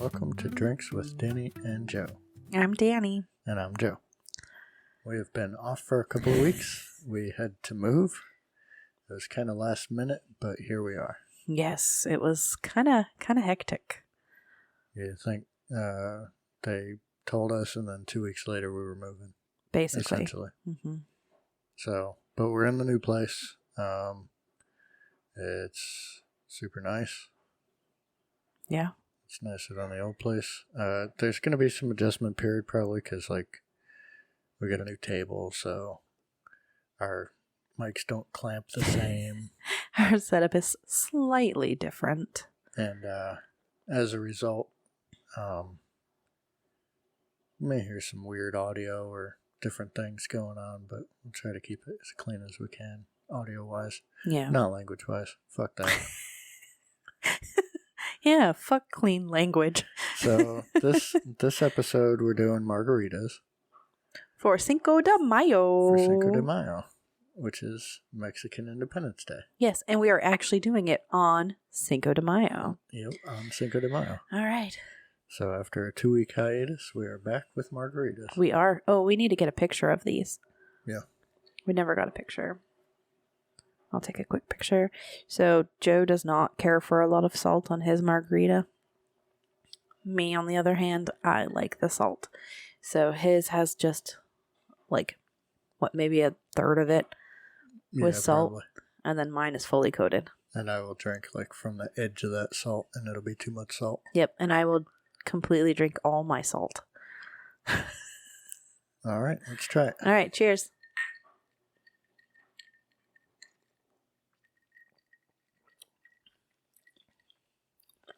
Welcome to Drinks with Danny and Joe. I'm Danny. And I'm Joe. We have been off for a couple of weeks. We had to move. It was kind of last minute, but here we are. Yes, it was kind of hectic. You think they told us, and then 2 weeks later we were moving. Basically. Essentially. Mm-hmm. So, but we're in the new place. It's super nice. Yeah. It's nicer than the old place. There's going to be some adjustment period probably because, we got a new table, so our mics don't clamp the same. Our setup is slightly different. And as a result, you may hear some weird audio or different things going on, but we'll try to keep it as clean as we can, audio-wise. Yeah. Not language-wise. Fuck that. Yeah, fuck clean language. So this episode, we're doing margaritas. For Cinco de Mayo. For Cinco de Mayo, which is Mexican Independence Day. Yes, and we are actually doing it on Cinco de Mayo. Yep, on Cinco de Mayo. All right. So after a 2-week hiatus, we are back with margaritas. We are. Oh, we need to get a picture of these. Yeah. We never got a picture. I'll take a quick picture. So Joe does not care for a lot of salt on his margarita. Me, on the other hand, I like the salt. So his has just maybe a third of it with salt. Probably. And then mine is fully coated. And I will drink from the edge of that salt, and it'll be too much salt. Yep, and I will completely drink all my salt. All right, let's try it. All right, cheers.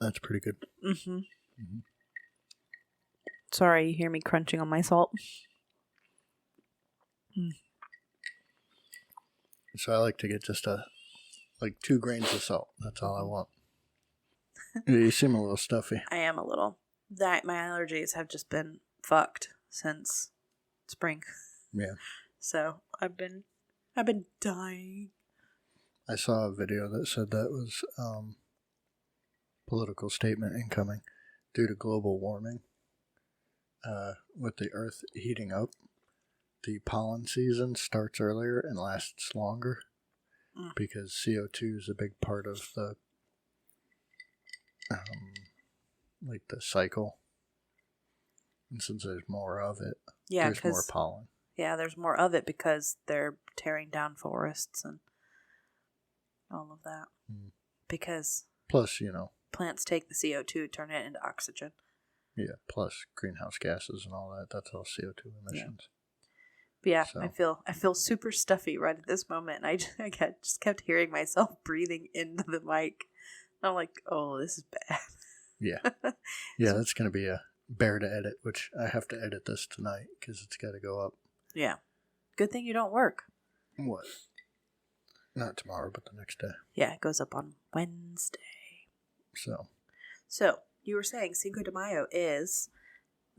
That's pretty good. Mm-hmm. Mm-hmm. Sorry, you hear me crunching on my salt. Mm. So I like to get just 2 grains of salt. That's all I want. You seem a little stuffy. I am a little. My allergies have just been fucked since spring. Yeah. So I've been dying. I saw a video that said that was political statement incoming due to global warming. With the earth heating up, the pollen season starts earlier and lasts longer because CO2 is a big part of the the cycle. And since there's more of it, there's more pollen. Yeah, there's more of it because they're tearing down forests and all of that. Because plus, plants take the CO2, turn it into oxygen. Yeah, plus greenhouse gases and all that. That's all CO2 emissions. Yeah, so. I feel super stuffy right at this moment. And I just kept hearing myself breathing into the mic. And I'm like, oh, this is bad. Yeah. Yeah, that's going to be a bear to edit, which I have to edit this tonight because it's got to go up. Yeah. Good thing you don't work. What? Not tomorrow, but the next day. Yeah, it goes up on Wednesday. So, you were saying Cinco de Mayo is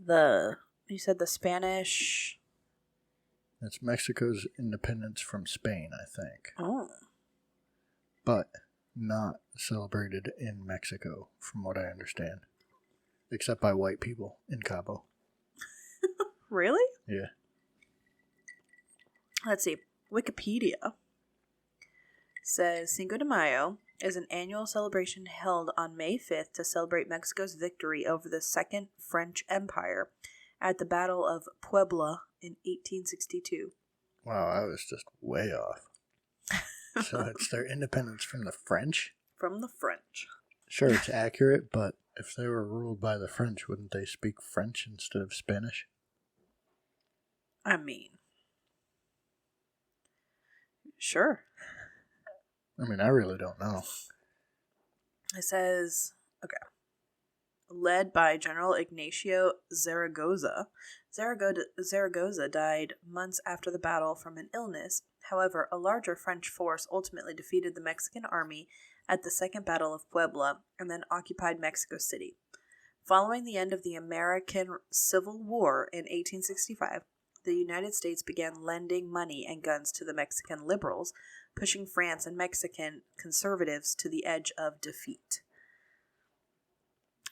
you said the Spanish... It's Mexico's independence from Spain, I think. Oh. But not celebrated in Mexico, from what I understand. Except by white people in Cabo. Really? Yeah. Let's see. Wikipedia says Cinco de Mayo is an annual celebration held on May 5th to celebrate Mexico's victory over the Second French Empire at the Battle of Puebla in 1862. Wow, I was just way off. So it's their independence from the French? From the French. Sure, it's accurate, but if they were ruled by the French, wouldn't they speak French instead of Spanish? I mean, sure. I mean, I really don't know. It says, okay, led by General Ignacio Zaragoza. Zaragoza died months after the battle from an illness. However, a larger French force ultimately defeated the Mexican army at the Second Battle of Puebla and then occupied Mexico City. Following the end of the American Civil War in 1865, the United States began lending money and guns to the Mexican liberals, pushing France and Mexican conservatives to the edge of defeat.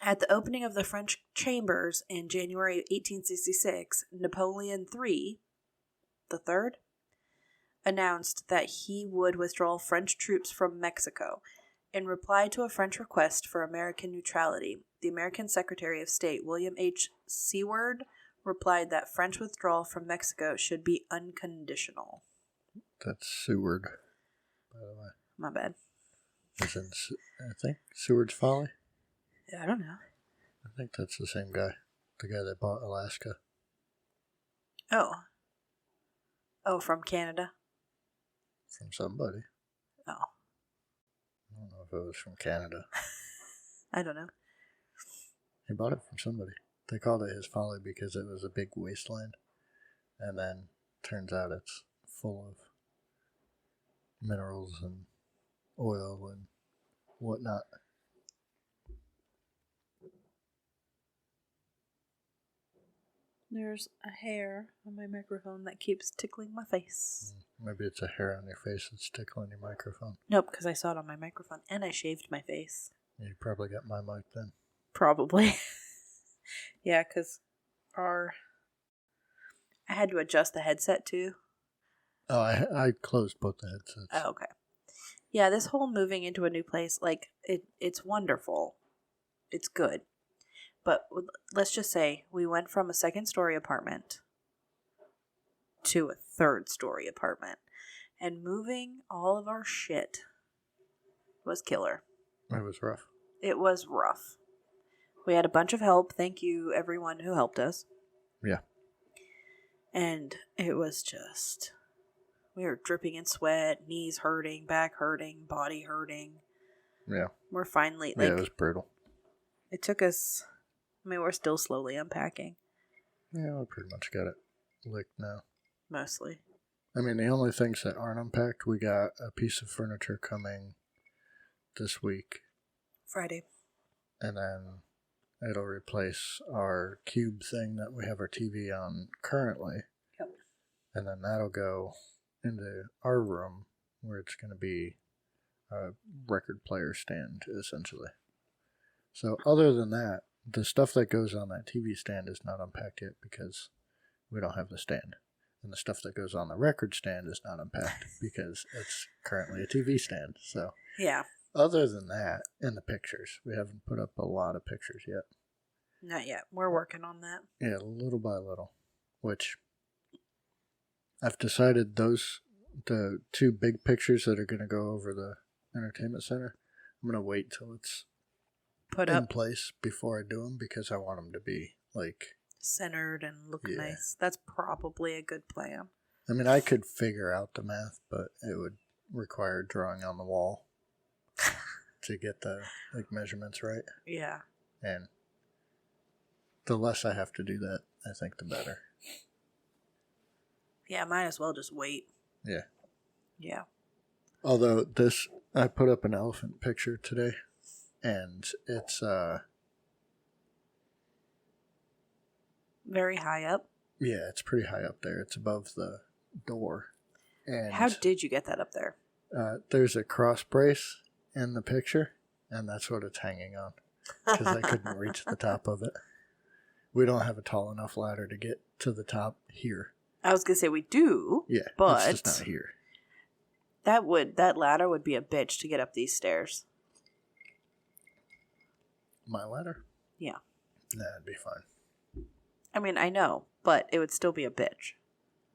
At the opening of the French chambers in January 1866, Napoleon III, the third, announced that he would withdraw French troops from Mexico. In reply to a French request for American neutrality, the American Secretary of State, William H. Seward, replied that French withdrawal from Mexico should be unconditional. That's Seward, by the way. My bad. As in, I think, Seward's Folly? Yeah, I don't know. I think that's the same guy. The guy that bought Alaska. Oh. Oh, from Canada? From somebody. Oh. I don't know if it was from Canada. I don't know. He bought it from somebody. They called it his folly because it was a big wasteland. And then turns out it's full of minerals and oil and whatnot. There's a hair on my microphone that keeps tickling my face. Maybe it's a hair on your face that's tickling your microphone. Nope, because I saw it on my microphone and I shaved my face. You probably got my mic then. Probably. Yeah, because I had to adjust the headset too. Oh, I closed both the headsets. Oh, okay. Yeah, this whole moving into a new place, like, it's wonderful. It's good. But let's just say we went from a 2nd-story apartment to a 3rd-story apartment. And moving all of our shit was killer. It was rough. It was rough. We had a bunch of help. Thank you, everyone who helped us. Yeah. And it was just... We were dripping in sweat, knees hurting, back hurting, body hurting. Yeah. We're finally... Yeah, it was brutal. It took us... I mean, we're still slowly unpacking. Yeah, we pretty much got it licked now. Mostly. I mean, the only things that aren't unpacked, we got a piece of furniture coming this week. Friday. And then it'll replace our cube thing that we have our TV on currently. Yep. And then that'll go into our room where it's going to be a record player stand, essentially. So other than that, the stuff that goes on that TV stand is not unpacked yet because we don't have the stand. And the stuff that goes on the record stand is not unpacked because it's currently a TV stand. So yeah. Other than that, in the pictures, we haven't put up a lot of pictures yet. Not yet. We're working on that. Yeah, little by little. Which I've decided the 2 big pictures that are going to go over the entertainment center, I'm going to wait till it's put in up place before I do them because I want them to be like centered and look nice. That's probably a good plan. I mean, I could figure out the math, but it would require drawing on the wall to get the measurements right. Yeah. And the less I have to do that, I think the better. Yeah, might as well just wait. Yeah. Yeah. Although I put up an elephant picture today. And it's very high up. Yeah, it's pretty high up there. It's above the door. And how did you get that up there? There's a cross brace in the picture, and that's what it's hanging on. Because I couldn't reach the top of it. We don't have a tall enough ladder to get to the top here. I was gonna say we do. Yeah, but it's just not here. That ladder would be a bitch to get up these stairs. My ladder? Yeah. Nah, it'd be fine. I mean, I know, but it would still be a bitch.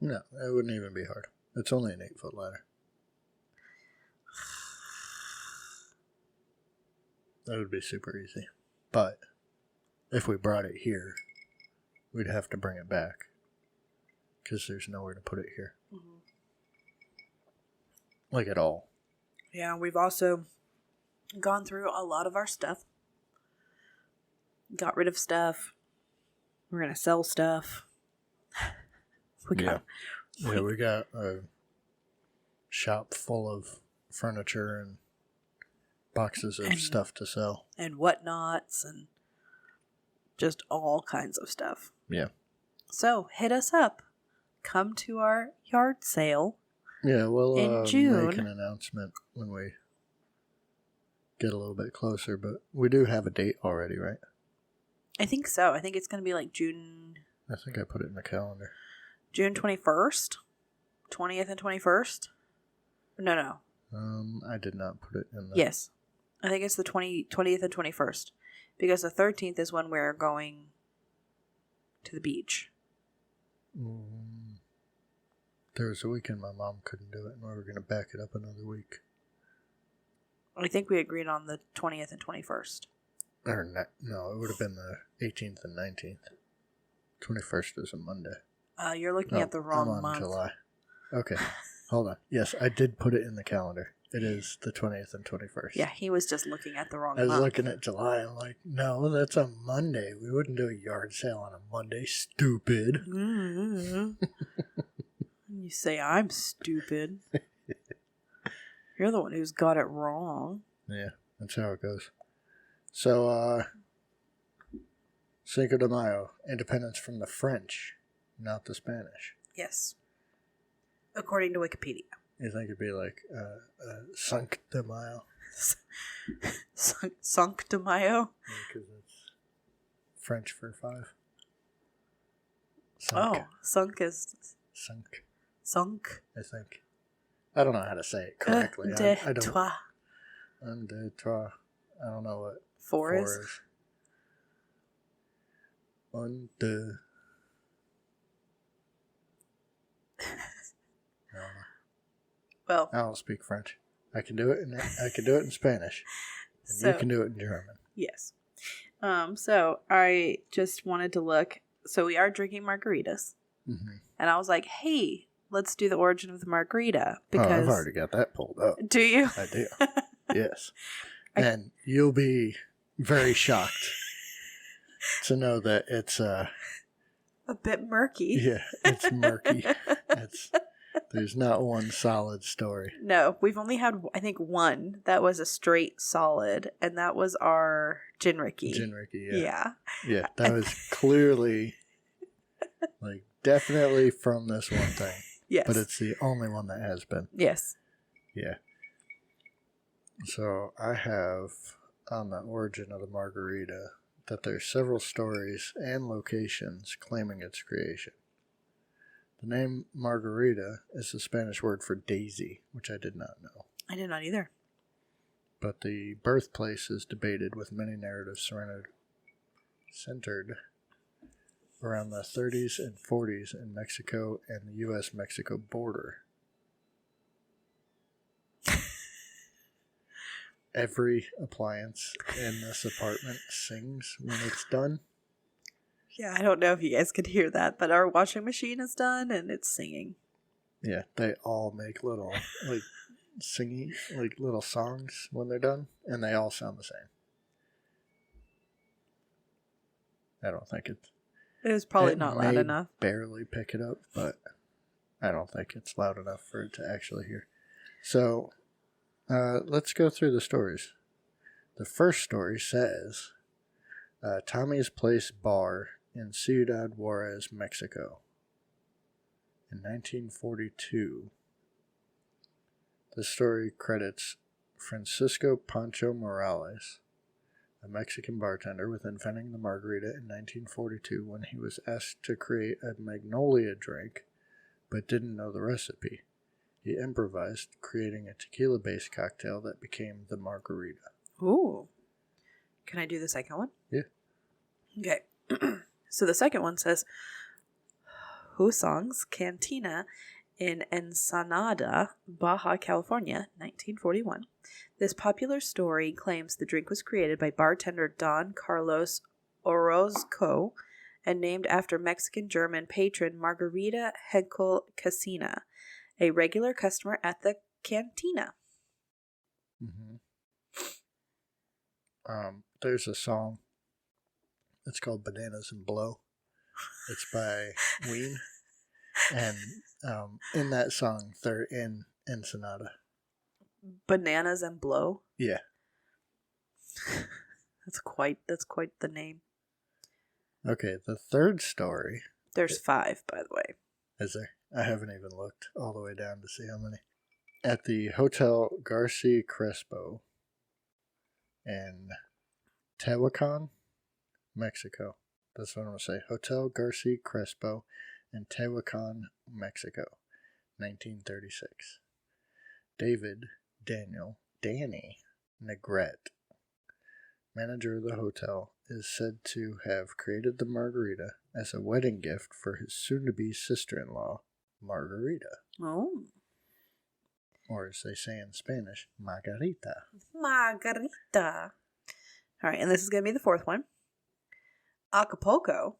No, it wouldn't even be hard. It's only an 8-foot ladder. That would be super easy. But if we brought it here, we'd have to bring it back. Because there's nowhere to put it here. Mm-hmm. Like at all. Yeah, we've also gone through a lot of our stuff. Got rid of stuff. We're going to sell stuff. We got a shop full of furniture and boxes of stuff to sell. And whatnots and just all kinds of stuff. Yeah. So hit us up. Come to our yard sale. Yeah, we'll in June. Make an announcement when we get a little bit closer, but we do have a date already, right? I think so. I think it's going to be like June I think I put it in the calendar. June 21st? 20th and 21st? No. I did not put it in the... Yes. I think it's the 20th and 21st. Because the 13th is when we're going to the beach. There was a weekend my mom couldn't do it, and we were going to back it up another week. I think we agreed on the 20th and 21st. Or no, it would have been the 18th and 19th. 21st is a Monday. You're looking at the wrong I'm on month. July. Okay, hold on. Yes, I did put it in the calendar. It is the 20th and 21st. Yeah, he was just looking at the wrong I was month. looking at July. I'm like, no, that's a Monday. We wouldn't do a yard sale on a Monday, stupid. You say I'm stupid. You're the one who's got it wrong. Yeah, that's how it goes. So, Cinco de Mayo, independence from the French, not the Spanish. Yes. According to Wikipedia. You think it'd be like Cinco de Mayo? Cinco de Mayo? Because it's French for 5. Oh, sunk is... Sunk. Sunk. I think. I don't know how to say it correctly. De I don't. trois. Un, deux, trois. I don't know what Four is. Un, deux. I don't know. Well, I don't speak French. I can do it in Spanish, and so, you can do it in German. Yes. So I just wanted to look. So we are drinking margaritas, and I was like, "Hey, let's do the origin of the margarita." Because I've already got that pulled up. Do you? I do. Yes, and you'll be very shocked to know that it's a bit murky. Yeah, it's murky. There's not one solid story. No, we've only had, I think, one that was a straight solid, and that was our Gin Ricky. Gin Ricky, yeah. Yeah. Yeah, that was clearly, like, definitely from this one thing. Yes. But it's the only one that has been. Yes. Yeah. So I have on the origin of the margarita that there's several stories and locations claiming its creation. The name Margarita is the Spanish word for daisy, which I did not know. I did not either. But the birthplace is debated, with many narratives centered around the 30s and 40s in Mexico and the U.S.-Mexico border. Every appliance in this apartment sings when it's done. Yeah, I don't know if you guys could hear that, but our washing machine is done and it's singing. Yeah, they all make little, like, singing, like, little songs when they're done, and they all sound the same. I don't think it's... It was probably not loud enough. Barely pick it up, but I don't think it's loud enough for it to actually hear. So, let's go through the stories. The first story says, Tommy's Place Bar in Ciudad Juarez, Mexico. In 1942, the story credits Francisco Pancho Morales, a Mexican bartender, with inventing the margarita in 1942 when he was asked to create a magnolia drink but didn't know the recipe. He improvised, creating a tequila-based cocktail that became the margarita. Ooh. Can I do the second one? Yeah. Okay. So the second one says, Husong's Cantina in Ensenada, Baja California, 1941. This popular story claims the drink was created by bartender Don Carlos Orozco and named after Mexican-German patron Margarita Henkel Casina, a regular customer at the cantina. Mm-hmm. There's a song. It's called Bananas and Blow. It's by Ween. And in that song, they're in Ensenada. Bananas and Blow? Yeah. That's quite the name. Okay, the third story. There's 5, by the way. Is there? I haven't even looked all the way down to see how many. At the Hotel Garcia Crespo in Tehuacan, Mexico. That's what I'm going to say. Hotel Garcia Crespo in Tehuacan, Mexico, 1936. Danny Negrete, manager of the hotel, is said to have created the margarita as a wedding gift for his soon-to-be sister-in-law, Margarita. Oh. Or as they say in Spanish, Margarita. Margarita. All right, and this is going to be the fourth one. Acapulco,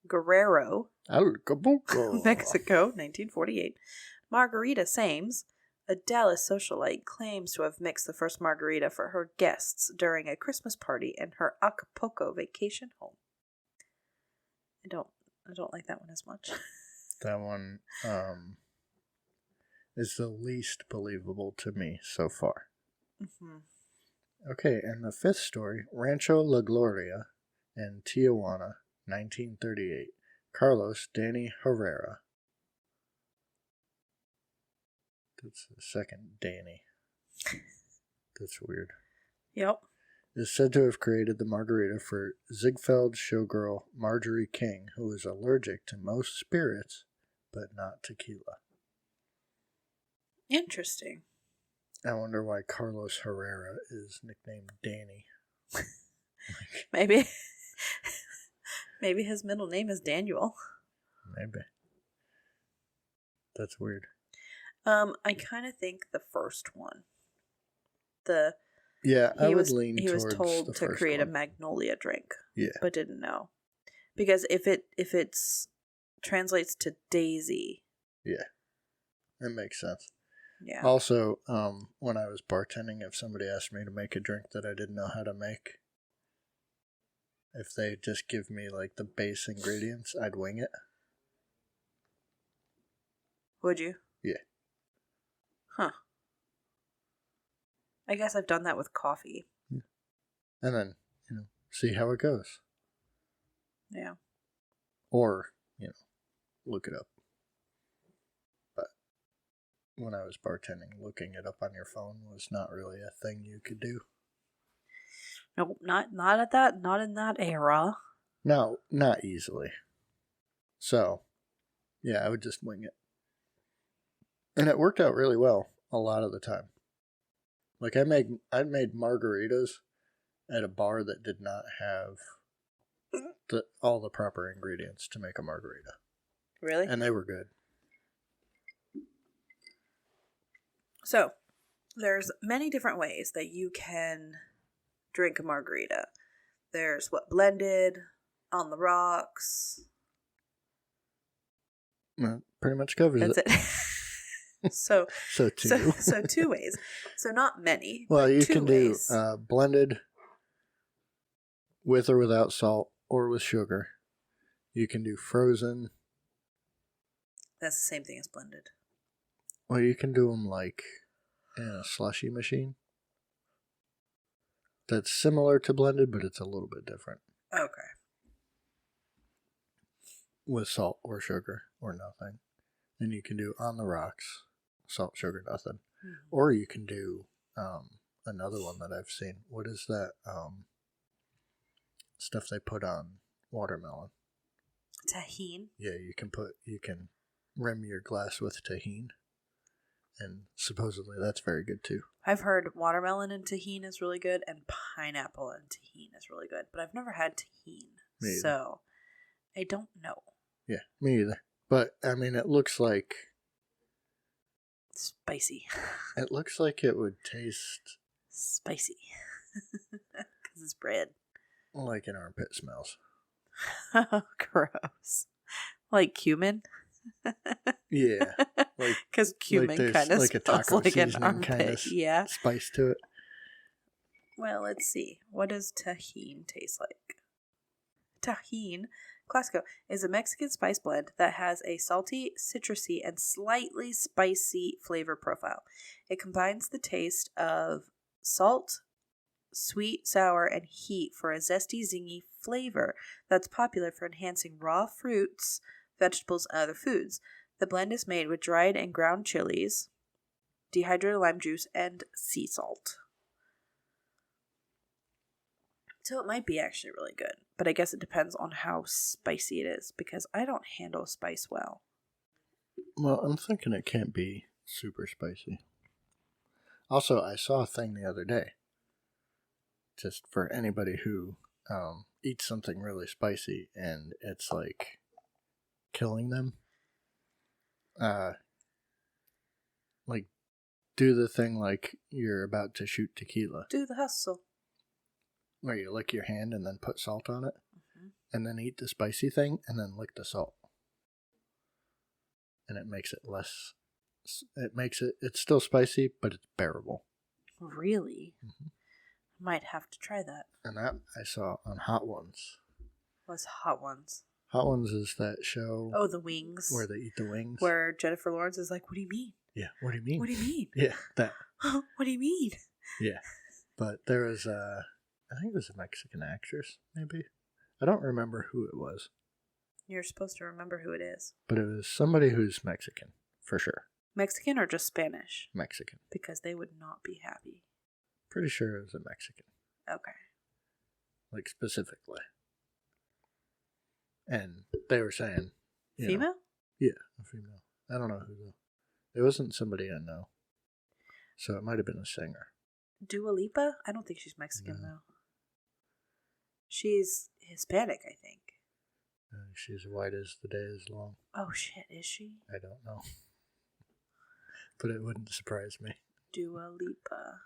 Guerrero, Acapulco, Mexico, 1948. Margarita Sames, a Dallas socialite, claims to have mixed the first margarita for her guests during a Christmas party in her Acapulco vacation home. I don't like that one as much. That one is the least believable to me so far. Mm-hmm. Okay, and the fifth story, Rancho La Gloria in Tijuana, 1938. Carlos Danny Herrera. That's the second Danny. That's weird. Yep. Is said to have created the margarita for Ziegfeld showgirl Marjorie King, who is allergic to most spirits, but not tequila. Interesting. I wonder why Carlos Herrera is nicknamed Danny. Maybe his middle name is Daniel. Maybe. That's weird. I kind of think the first one. I would lean towards the first one. He was told to create a magnolia drink. Yeah. But didn't know. Because if it's translates to daisy. Yeah. It makes sense. Yeah. Also, when I was bartending, if somebody asked me to make a drink that I didn't know how to make, if they just give me like the base ingredients, I'd wing it. Would you? Yeah. Huh. I guess I've done that with coffee. Yeah. And then, see how it goes. Yeah. Or, look it up. But when I was bartending, looking it up on your phone was not really a thing you could do. Nope, not in that era. No, not easily. So, yeah, I would just wing it. And it worked out really well a lot of the time. Like I made margaritas at a bar that did not have all the proper ingredients to make a margarita. Really? And they were good. So, there's many different ways that you can drink a margarita. There's blended, on the rocks. Well, pretty much covers That's it. So two. So 2 ways. So not many. Well, you two can ways. do blended with or without salt or with sugar. You can do frozen. That's the same thing as blended. Well, you can do them like in a slushy machine. That's similar to blended, but it's a little bit different. Okay. With salt or sugar or nothing. And you can do on the rocks, salt, sugar, nothing. Mm-hmm. Or you can do another one that I've seen. What is that stuff they put on watermelon? Tahine? Yeah, you can rim your glass with tahine. And supposedly that's very good too. I've heard watermelon and tahine is really good, and pineapple and tahine is really good, but I've never had tahine, so I don't know. Yeah, me either. But I mean, it looks like spicy. It looks like it would taste spicy because it's bread. Like an armpit smells. Gross. Like cumin. Yeah, because cumin kind of like a taco like an armpit. Kind of spice to it. Well, let's see. What does tahine taste like? Tahine, Clásico, is a Mexican spice blend that has a salty, citrusy, and slightly spicy flavor profile. It combines the taste of salt, sweet, sour, and heat for a zesty, zingy flavor that's popular for enhancing raw fruits, vegetables, and other foods. The blend is made with dried and ground chilies, dehydrated lime juice, and sea salt. So it might be actually really good, but I guess it depends on how spicy it is because I don't handle spice well. Well, I'm thinking it can't be super spicy. Also, I saw a thing the other day, just for anybody who eats something really spicy and it's like killing them. Like, do the thing like you're about to shoot tequila, Do the hustle. where you lick your hand and then put salt on it, Mm-hmm. and then eat the spicy thing and then lick the salt. And it makes it less. It's still spicy, but it's bearable. Really? Mm-hmm. Might have to try that. And that I saw on Hot Ones. What's Hot Ones? Hot Ones is that show. Oh, the wings. Where they eat the wings. Where Jennifer Lawrence is like, what do you mean? Yeah, what do you mean? What do you mean? Yeah, that. What do you mean? Yeah. But there was I think it was a Mexican actress, maybe. I don't remember who it was. You're supposed to remember who it is. But it was somebody who's Mexican, for sure. Mexican or just Spanish? Mexican. Because they would not be happy. Pretty sure it was a Mexican. Okay. Like, specifically. And they were saying... Female? Yeah, a female. I don't know who though. It wasn't somebody I know. So it might have been a singer. Dua Lipa? I don't think she's Mexican, No. though. She's Hispanic, I think. She's white as the day is long. Oh, shit, is she? I don't know. But it wouldn't surprise me. Dua Lipa.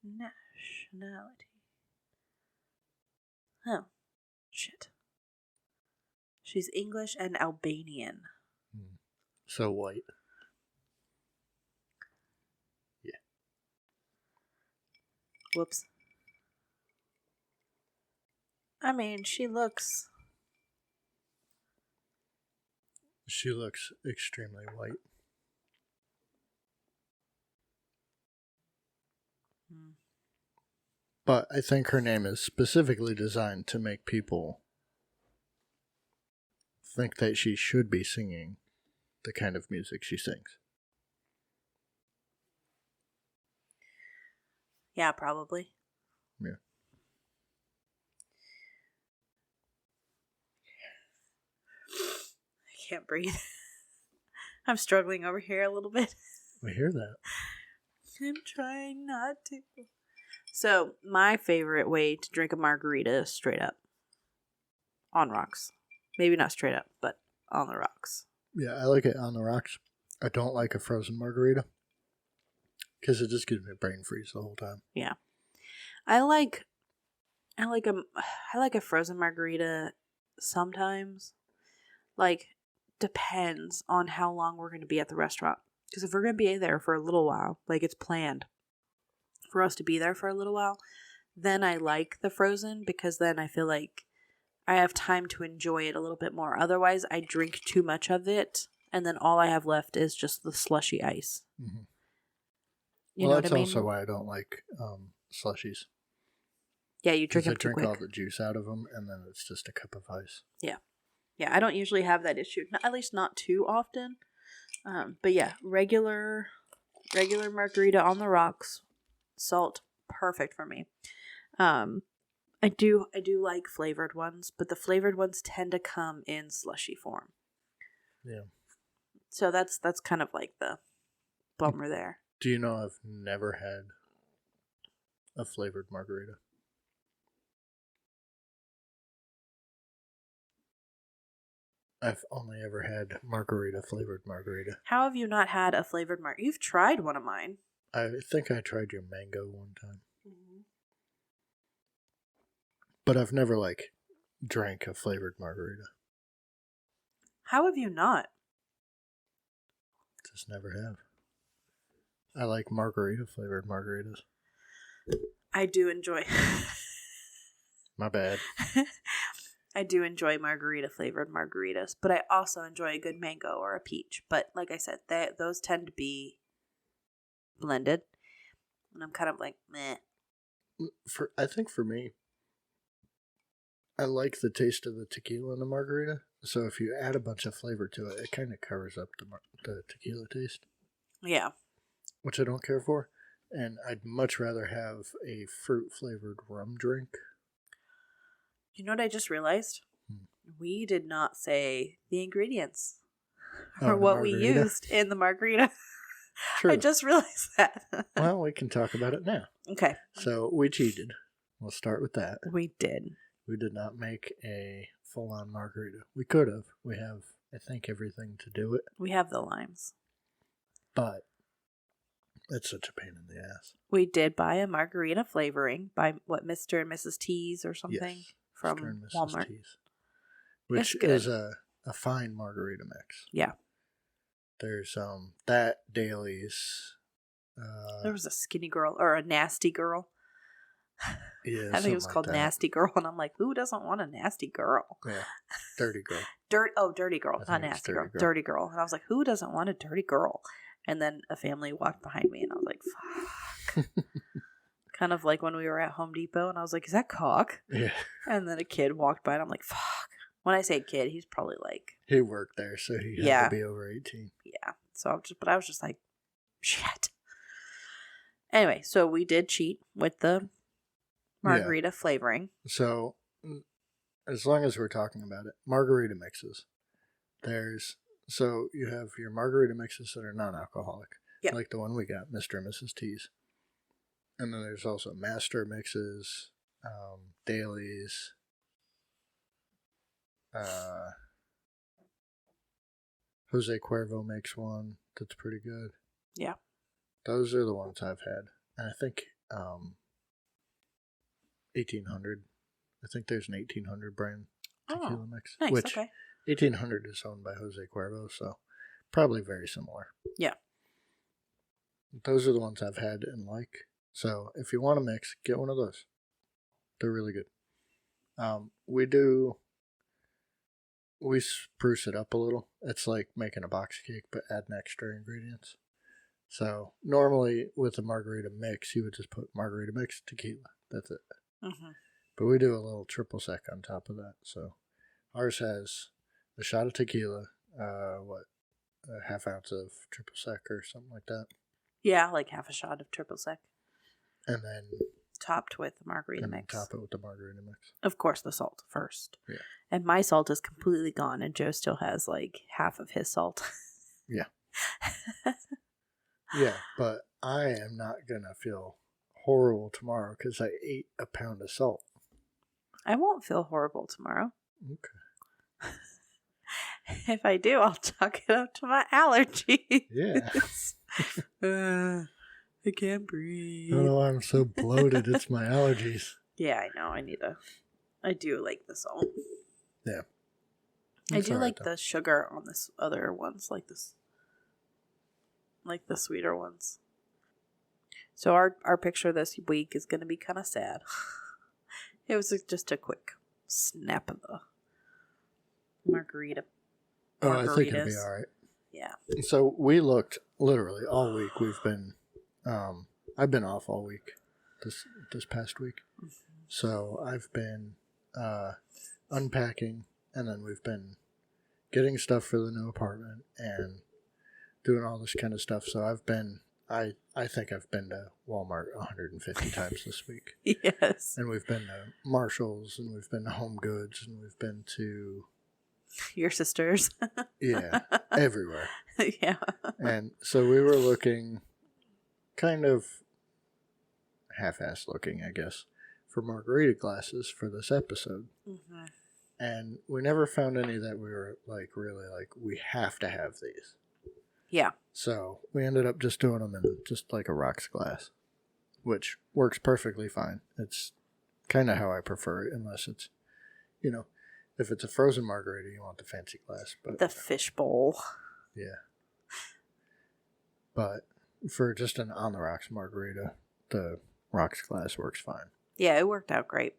Nationality. Oh, shit. She's English and Albanian. So white. Yeah. Whoops. I mean, she looks... She looks extremely white. But I think her name is specifically designed to make people think that she should be singing the kind of music she sings. Yeah, probably. Yeah. I can't breathe. I'm struggling over here a little bit. We hear that. I'm trying not to. So, my favorite way to drink a margarita is straight up. On rocks. Maybe not straight up, but on the rocks. Yeah, I like it on the rocks. I don't like a frozen margarita because it just gives me brain freeze the whole time. Yeah. I like a frozen margarita sometimes. Like, depends on how long we're going to be at the restaurant. Because if we're going to be there for a little while, like it's planned for us to be there for a little while, then I like the frozen because then I feel like I have time to enjoy it a little bit more. Otherwise, I drink too much of it, and then all I have left is just the slushy ice. Mm-hmm. You know what I that's mean? also why I don't like slushies. Yeah, you drink them I too drink quick. all the juice out of them, and then it's just a cup of ice. Yeah. Yeah, I don't usually have that issue. At least not too often. But yeah, regular margarita on the rocks, salt, perfect for me. I do like flavored ones, but the flavored ones tend to come in slushy form. Yeah. So that's kind of like the bummer there. Do you know I've never had a flavored margarita? I've only ever had flavored margarita. How have you not had a flavored margarita? You've tried one of mine. I think I tried your mango one time. Mm-hmm. But I've never, drank a flavored margarita. How have you not? Just never have. I like margarita flavored margaritas. I do enjoy... My bad. I do enjoy margarita flavored margaritas, but I also enjoy a good mango or a peach. But like I said, those tend to be blended, and I'm kind of like, meh. I think for me, I like the taste of the tequila in the margarita. So if you add a bunch of flavor to it, it kind of covers up the tequila taste. Yeah. Which I don't care for. And I'd much rather have a fruit-flavored rum drink. You know what I just realized? We did not say the ingredients or what we used in the margarita. True. I just realized that. Well, we can talk about it now. Okay. So we cheated. We'll start with that. We did. We did not make a full-on margarita. We could have. We have, I think, everything to do it. We have the limes. But it's such a pain in the ass. We did buy a margarita flavoring by Mr. and Mrs. T's or something. Yes. From Mr. and Mrs. Walmart. T's, which is a fine margarita mix. Yeah. There's that Dailies. There was a skinny girl or a nasty girl. Yeah, I think it was called Nasty Girl, and I'm like, who doesn't want a nasty girl? Yeah, Dirty Girl. Dirty Girl, not Nasty Girl. Dirty Girl. And I was like, who doesn't want a dirty girl? And then a family walked behind me, and I was like, fuck. Kind of like when we were at Home Depot, and I was like, is that cock? Yeah. And then a kid walked by, and I'm like, fuck. When I say kid, he's probably like... He worked there, so he had to be over 18. Yeah. So I was just like, shit. Anyway, so we did cheat with the margarita flavoring. So, as long as we're talking about it, margarita mixes. So you have your margarita mixes that are non-alcoholic. Yep. Like the one we got, Mr. and Mrs. T's. And then there's also master mixes, dailies, Jose Cuervo makes one that's pretty good. Yeah. Those are the ones I've had. And I think 1800. I think there's an 1800 brand tequila mix. Nice, which okay. 1800 is owned by Jose Cuervo, so probably very similar. Yeah. Those are the ones I've had and like. So if you want to mix, get one of those. They're really good. We spruce it up a little. It's like making a box cake, but adding extra ingredients. So normally with a margarita mix, you would just put margarita mix, tequila. That's it. Mm-hmm. But we do a little triple sec on top of that. So ours has a shot of tequila, a half ounce of triple sec or something like that. Yeah, like half a shot of triple sec. And then topped with the margarita mix. Top it with the margarita mix. Of course, the salt first. Yeah. And my salt is completely gone, and Joe still has like half of his salt. Yeah. Yeah, but I am not going to feel horrible tomorrow because I ate a pound of salt. I won't feel horrible tomorrow. Okay. If I do, I'll chalk it up to my allergies. Yeah. I can't breathe. I don't know why I'm so bloated. It's my allergies. Yeah, I know. I do like the salt. Yeah. I do like the sugar on this other ones, like the sweeter ones. So our picture this week is going to be kind of sad. It was just a quick snap of the margarita. Oh, I think it'll be all right. Yeah. So we looked literally all week. We've been, I've been off all week this past week. Mm-hmm. So I've been unpacking, and then we've been getting stuff for the new apartment and doing all this kind of stuff. So I've been, I think I've been to Walmart 150 times this week. Yes. And we've been to Marshall's, and we've been to Home Goods, and we've been to your sisters. Yeah, everywhere. Yeah. And so we were looking, kind of half-assed looking, I guess, for margarita glasses for this episode. Mm-hmm. And we never found any that we were like, really like, we have to have these. Yeah. So we ended up just doing them in just like a rocks glass, which works perfectly fine. It's kind of how I prefer it, unless it's, if it's a frozen margarita, you want the fancy glass. But the fish bowl. Yeah. But for just an on the rocks margarita, the rocks glass works fine. Yeah, it worked out great.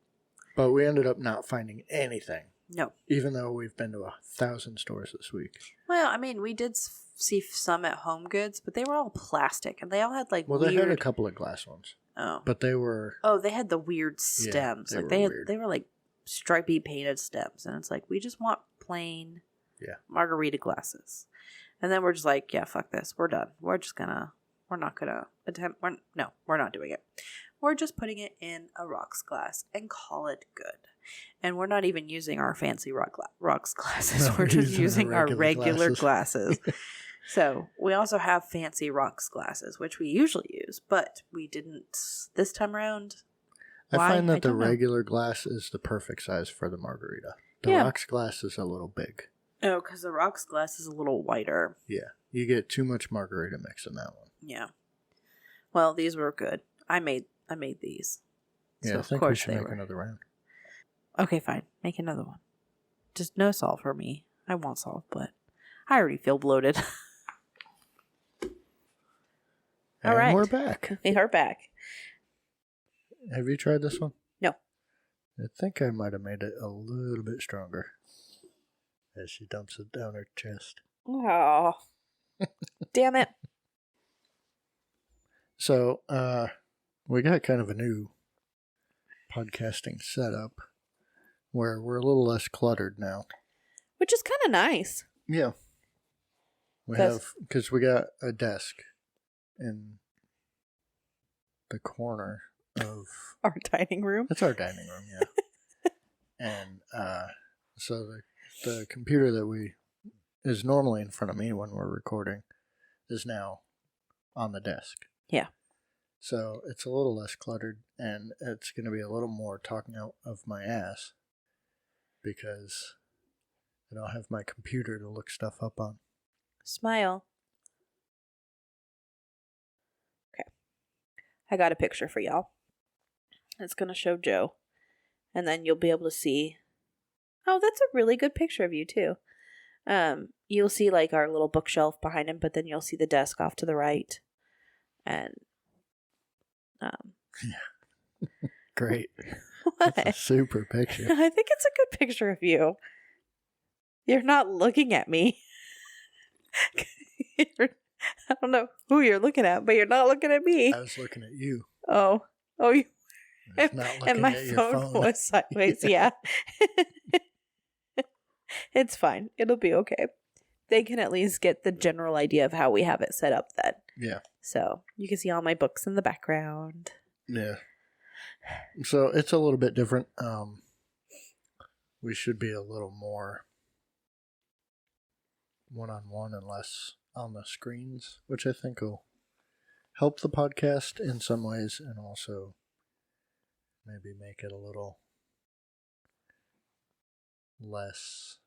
But we ended up not finding anything. No. Even though we've been to 1,000 stores this week. Well, I mean, we did see some at Home Goods, but they were all plastic, and they all had like they had a couple of glass ones. Oh. But they were... Oh, they had the weird stems. Yeah, they were like stripy painted stems, and it's like, we just want plain margarita glasses. And then we're just like, yeah, fuck this. We're done. We're we're not going to attempt. We're not doing it. We're just putting it in a rocks glass and call it good. And we're not even using our fancy rocks glasses. No, we're just using our regular glasses. So we also have fancy rocks glasses, which we usually use, but we didn't this time around. I find that the don't know. regular glass is the perfect size for the margarita. The Yeah. rocks glass is a little big. Oh, because the rocks glass is a little wider. Yeah, you get too much margarita mix in that one. Yeah. Well, these were good. I made these. Yeah, So I think we should make another round. Okay, fine. Make another one. Just no salt for me. I want salt, but I already feel bloated. All And right. we're back. We are back. Have you tried this one? No. I think I might have made it a little bit stronger. As she dumps it down her chest. Oh. Damn it. So, we got kind of a new podcasting setup where we're a little less cluttered now. Which is kind of nice. Yeah. Because we got a desk in the corner of our dining room. It's our dining room, yeah. And so the computer that is normally in front of me when we're recording is now on the desk. Yeah. So it's a little less cluttered, and it's going to be a little more talking out of my ass because I don't have my computer to look stuff up on. Smile. Okay. I got a picture for y'all. It's going to show Joe. And then you'll be able to see. Oh, that's a really good picture of you, too. You'll see, like, our little bookshelf behind him, but then you'll see the desk off to the right. And, Yeah. Great. What? That's a super picture. I think it's a good picture of you. You're not looking at me. I don't know who you're looking at, but you're not looking at me. I was looking at you. Oh, you. I was not looking And my at your phone was sideways. Yeah. It's fine. It'll be okay. They can at least get the general idea of how we have it set up then. Yeah. So you can see all my books in the background. Yeah. So it's a little bit different. We should be a little more one-on-one and less on the screens, which I think will help the podcast in some ways and also maybe make it a little less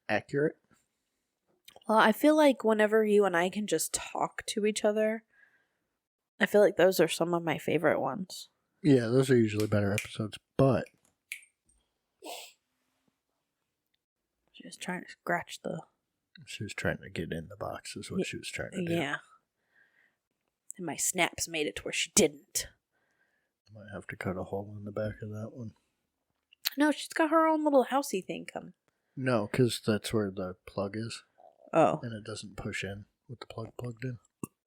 accurate. Well, I feel like whenever you and I can just talk to each other, I feel like those are some of my favorite ones. Yeah, those are usually better episodes, but Just trying to scratch the... she was trying to get in the box is what she was trying to do. Yeah. And my snaps made it to where she didn't. I might have to cut a hole in the back of that one. No, she's got her own little housey thing come. No, because that's where the plug is. Oh. And it doesn't push in with the plug plugged in.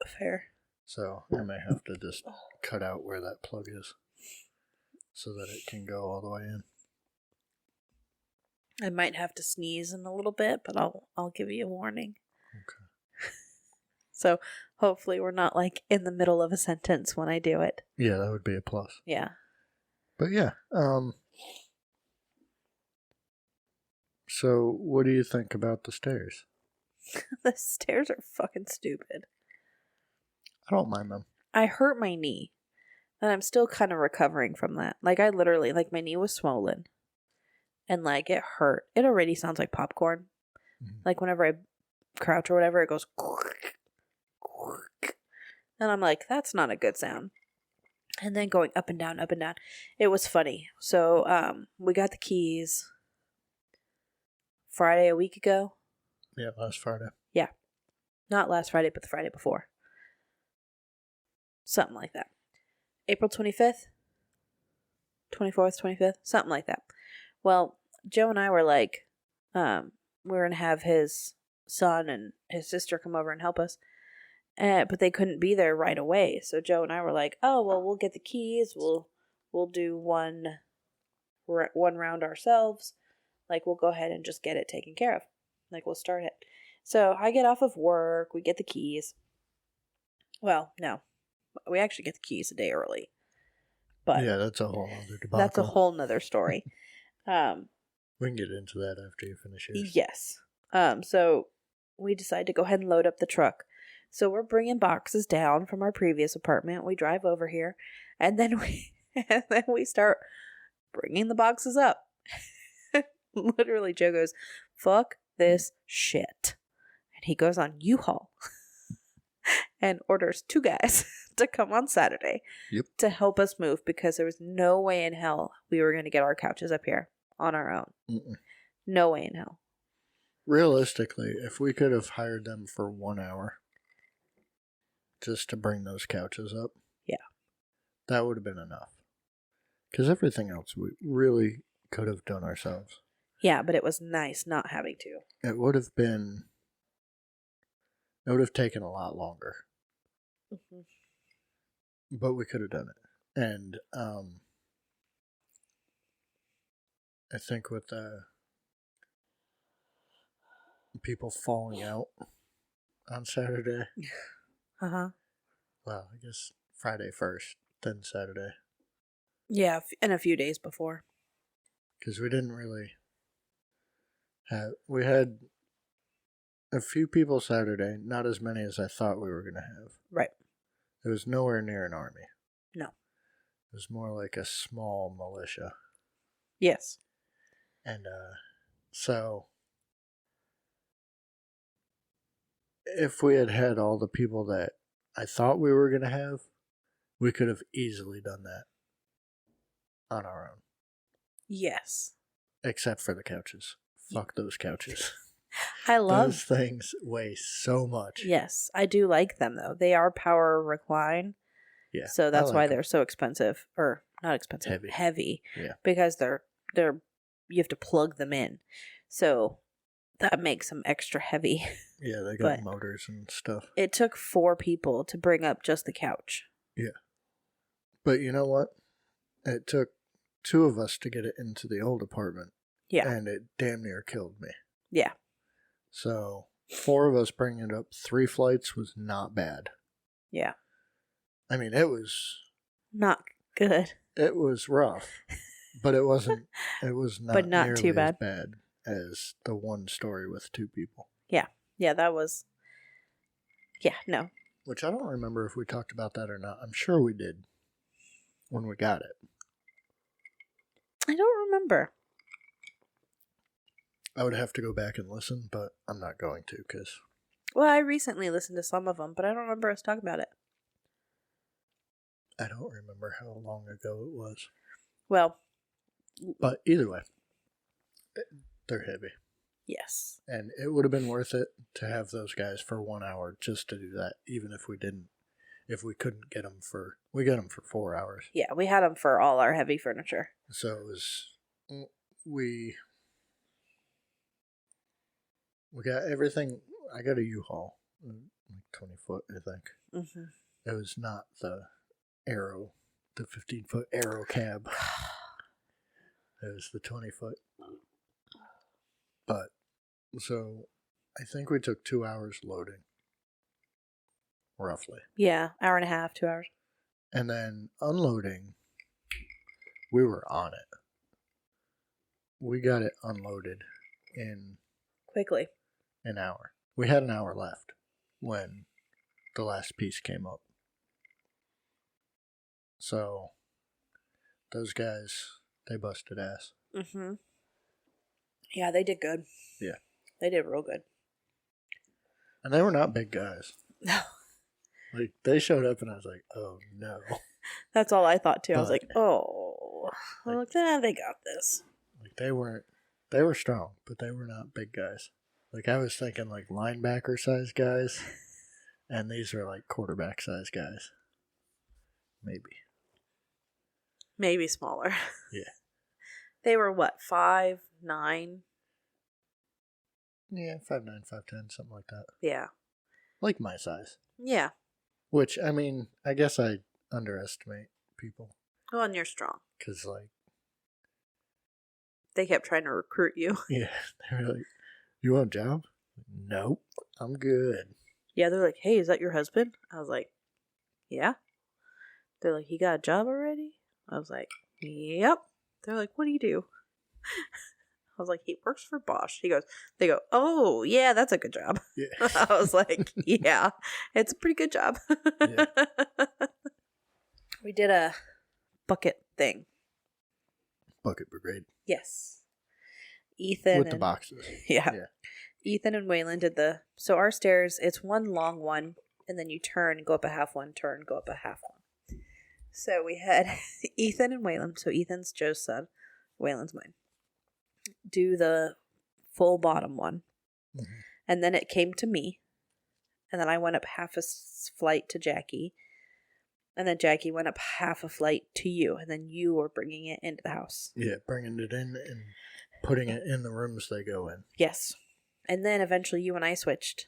Fair. So I may have to just cut out where that plug is so that it can go all the way in. I might have to sneeze in a little bit, but I'll give you a warning. Okay. So hopefully we're not like in the middle of a sentence when I do it. Yeah, that would be a plus. Yeah. But yeah, so what do you think about the stairs? The stairs are fucking stupid. I don't mind them. I hurt my knee, and I'm still kind of recovering from that. Like, I literally, like, my knee was swollen, and, like, it hurt. It already sounds like popcorn. Mm-hmm. Like, whenever I crouch or whatever, it goes, and I'm like, that's not a good sound. And then going up and down, it was funny. So, we got the keys Friday a week ago. Yeah, last Friday. Yeah. Not last Friday, but the Friday before. Something like that. April 25th? 24th, 25th? Something like that. Well, Joe and I were like, we're going to have his son and his sister come over and help us. But they couldn't be there right away. So Joe and I were like, oh, well, we'll get the keys. We'll do one round ourselves. Like, we'll go ahead and just get it taken care of. Like, we'll start it. So I get off of work. We get the keys. Well, no. We actually get the keys a day early. But yeah, that's a whole other debacle. that's a whole nother story. We can get into that after you finish yours. Yes. So we decide to go ahead and load up the truck. So we're bringing boxes down from our previous apartment. We drive over here, and then we start bringing the boxes up. Literally, Joe goes, "Fuck this shit," and he goes on U-Haul and orders 2 guys to come on Saturday to help us move, because there was no way in hell we were going to get our couches up here on our own. Mm-mm. No way in hell. Realistically, if we could have hired them for 1 hour just to bring those couches up, that would have been enough. Because everything else we really could have done ourselves. Yeah, but it was nice not having to. It would have taken a lot longer. Mm-hmm. But we could have done it. And I think with people falling out on Saturday. Uh-huh. Well, I guess Friday first, then Saturday. Yeah, and a few days before. Because we didn't really have... We had a few people Saturday, not as many as I thought we were going to have. Right. It was nowhere near an army. No. It was more like a small militia. Yes. And so... If we had had all the people that I thought we were going to have, we could have easily done that on our own. Yes. Except for the couches. Fuck those couches. I love... Those things weigh so much. Yes, I do like them, though. They are power recline. Yeah. So that's why they're so expensive. Or, not expensive. Heavy. Yeah. Because they're you have to plug them in. So... that makes them extra heavy. Yeah, they got motors and stuff. It took 4 people to bring up just the couch. Yeah. But you know what? It took 2 of us to get it into the old apartment. Yeah. And it damn near killed me. Yeah. So, 4 of us bringing it up 3 flights was not bad. Yeah. I mean, it was... not good. It was rough. But it wasn't... It was not, but not too bad. As bad as the one story with 2 people. Yeah. Yeah, that was... Yeah, no. Which I don't remember if we talked about that or not. I'm sure we did when we got it. I don't remember. I would have to go back and listen, but I'm not going to because... Well, I recently listened to some of them, but I don't remember us talking about it. I don't remember how long ago it was. Well... But either way, they're heavy. Yes. And it would have been worth it to have those guys for 1 hour just to do that, even if we didn't, if we couldn't get them for, we got them for 4 hours. Yeah, we had them for all our heavy furniture. So it was, we got everything. I got a U-Haul, like 20 foot, I think. Mm-hmm. It was not the 15-foot Aero cab. It was the 20 foot. But, so, I think we took 2 hours loading. Roughly. Yeah, 1.5 hours, 2 hours. And then unloading, we were on it. We got it unloaded in... quickly. An hour. We had an hour left when the last piece came up. So, those guys, they busted ass. Mm-hmm. Yeah, they did good. Yeah. They did real good. And they were not big guys. No. Like, they showed up and I was like, oh no. That's all I thought too. I was like, oh. Like, they got this. Like, they were strong, but they were not big guys. Like, I was thinking like linebacker size guys, and these are like quarterback size guys. Maybe smaller. Yeah. They were what, 5'9"? Yeah, 5'9", 5'10", something like that. Yeah. Like my size. Yeah. Which, I mean, I guess I underestimate people. Well, and you're strong. Because, like... they kept trying to recruit you. Yeah. They were like, you want a job? Nope, I'm good. Yeah, they're like, hey, is that your husband? I was like, yeah. They're like, he got a job already? I was like, yep. They're like, what do you do? I was like, he works for Bosch. They go, oh, yeah, that's a good job. Yeah. I was like, yeah, it's a pretty good job. Yeah. We did a bucket thing. Bucket brigade. Yes. Ethan With the boxes. Yeah. Yeah. Ethan and Waylon did so our stairs, it's one long one, and then you turn, go up a half one, turn, go up a half one. So we had Ethan and Waylon, so Ethan's Joe's son, Waylon's mine, do the full bottom one. Mm-hmm. And then it came to me, and then I went up half a flight to Jackie, and then Jackie went up half a flight to you, and then you were bringing it into the house. Yeah, bringing it in and putting it in the rooms they go in. Yes. And then eventually you and I switched.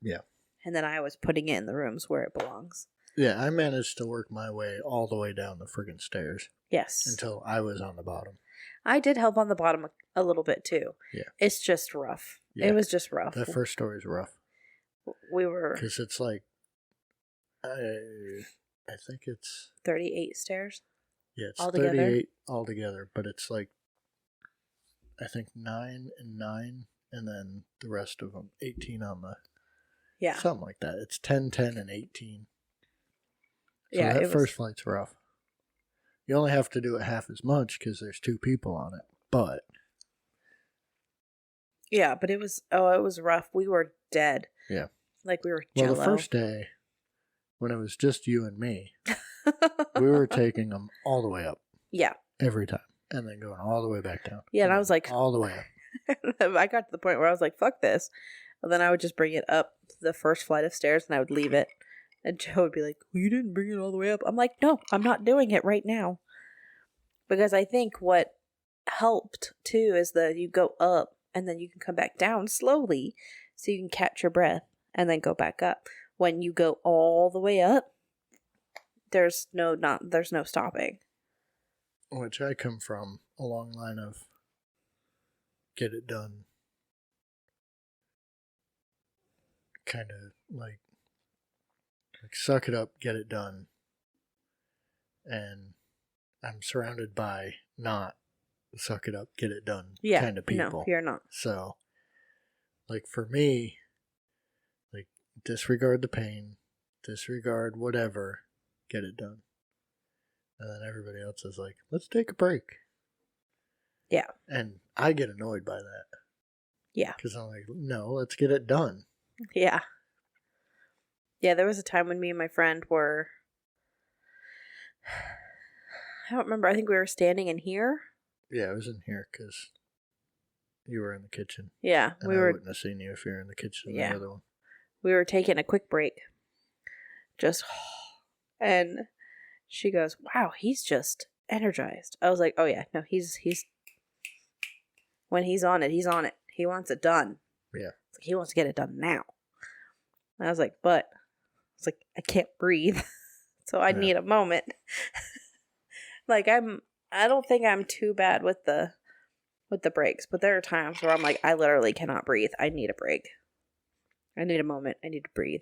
Yeah. And then I was putting it in the rooms where it belongs. Yeah, I managed to work my way all the way down the friggin' stairs. Yes. Until I was on the bottom. I did help on the bottom a little bit too. Yeah. It's just rough. Yeah. It was just rough. That first story is rough. We were... Because it's like... I think it's... 38 stairs? Yeah, it's altogether? 38 altogether, but it's like... I think 9 and 9, and then the rest of them, 18 on the... Yeah. Something like that. It's 10, 10, and 18. So yeah, that first flight's rough. You only have to do it half as much because there's 2 people on it, but... Yeah, but it was rough. We were dead. Yeah. Like we were jello. Well, the first day, when it was just you and me, we were taking them all the way up. Yeah. Every time. And then going all the way back down. Yeah, and I was like... All the way up. I got to the point where I was like, fuck this. And then I would just bring it up the first flight of stairs and I would leave it. And Joe would be like, well, you didn't bring it all the way up. I'm like, no, I'm not doing it right now. Because I think what helped, too, is that you go up and then you can come back down slowly so you can catch your breath and then go back up. When you go all the way up, there's no stopping. Which I come from a long line of get it done. Kind of like suck it up, get it done. And I'm surrounded by not suck it up, get it done kind of people. No, you're not. So, like for me, like disregard the pain, disregard whatever, get it done. And then everybody else is like, let's take a break. Yeah. And I get annoyed by that. Yeah. Because I'm like, no, let's get it done. Yeah. Yeah, there was a time when me and my friend were... I don't remember. I think we were standing in here. Yeah, I was in here because you were in the kitchen. Yeah. And I wouldn't have seen you if you were in the kitchen. Yeah. The other one. We were taking a quick break. Just... And she goes, wow, he's just energized. I was like, oh yeah, no, he's... When he's on it, he's on it. He wants it done. Yeah. He wants to get it done now. And I was like, but... It's like, I can't breathe. So I need a moment. Like, I don't think I'm too bad with the breaks, but there are times where I'm like, I literally cannot breathe. I need a break. I need a moment. I need to breathe.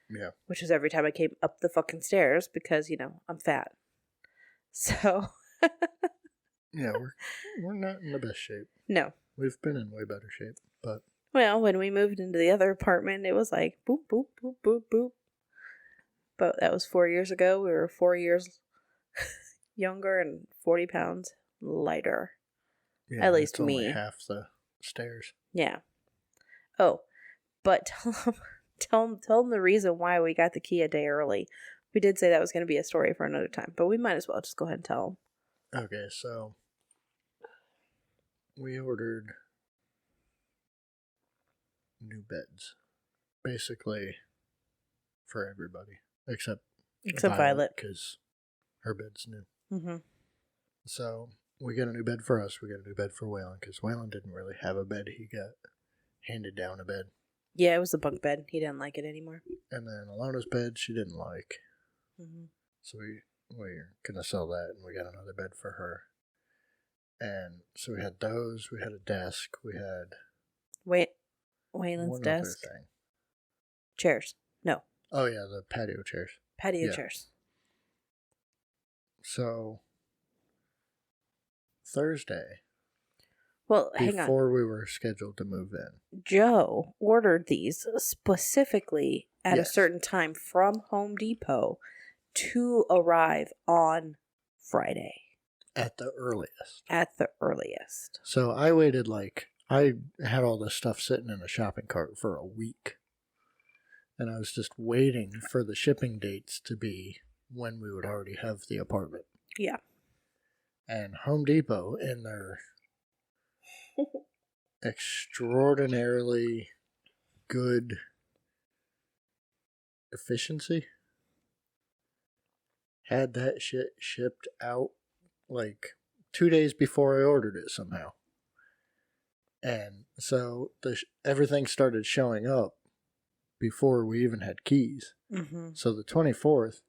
Yeah. Which is every time I came up the fucking stairs because, I'm fat. So. Yeah, we're not in the best shape. No. We've been in way better shape, but. Well, when we moved into the other apartment, it was like boop, boop, boop, boop, boop. But that was 4 years ago. We were 4 years younger and 40 pounds lighter. Yeah, at least only me. Half the stairs. Yeah. Oh, but tell them the reason why we got the key a day early. We did say that was going to be a story for another time, but we might as well just go ahead and tell them. Okay, so we ordered new beds, basically for everybody except Violet, because her bed's new. Mm-hmm. So we got a new bed for us. We got a new bed for Waylon because Waylon didn't really have a bed. He got handed down a bed. Yeah, it was a bunk bed. He didn't like it anymore. And then Alona's bed she didn't like. Mm-hmm. So we're going to sell that, and we got another bed for her. And so we had those. We had a desk. We had... Wait. Waylon's one desk. other thing. Chairs. No. Oh yeah, the patio chairs. Patio chairs. So Thursday. Well, hang on. Before we were scheduled to move in. Joe ordered these specifically at a certain time from Home Depot to arrive on Friday. At the earliest. At the earliest. So I waited I had all this stuff sitting in a shopping cart for a week. And I was just waiting for the shipping dates to be when we would already have the apartment. Yeah. And Home Depot, in their extraordinarily good efficiency, had that shit shipped out 2 days before I ordered it somehow. And so everything started showing up before we even had keys. Mm-hmm. So the 24th,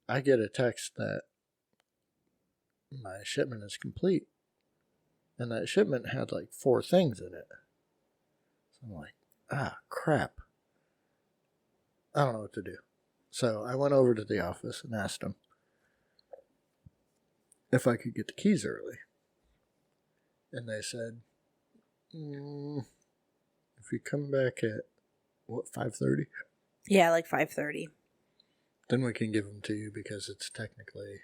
I get a text that my shipment is complete. And that shipment had 4 things in it. So I'm like, crap. I don't know what to do. So I went over to the office and asked them if I could get the keys early. And they said, if you come back at, 5:30? Yeah, 5:30. Then we can give them to you because it's technically,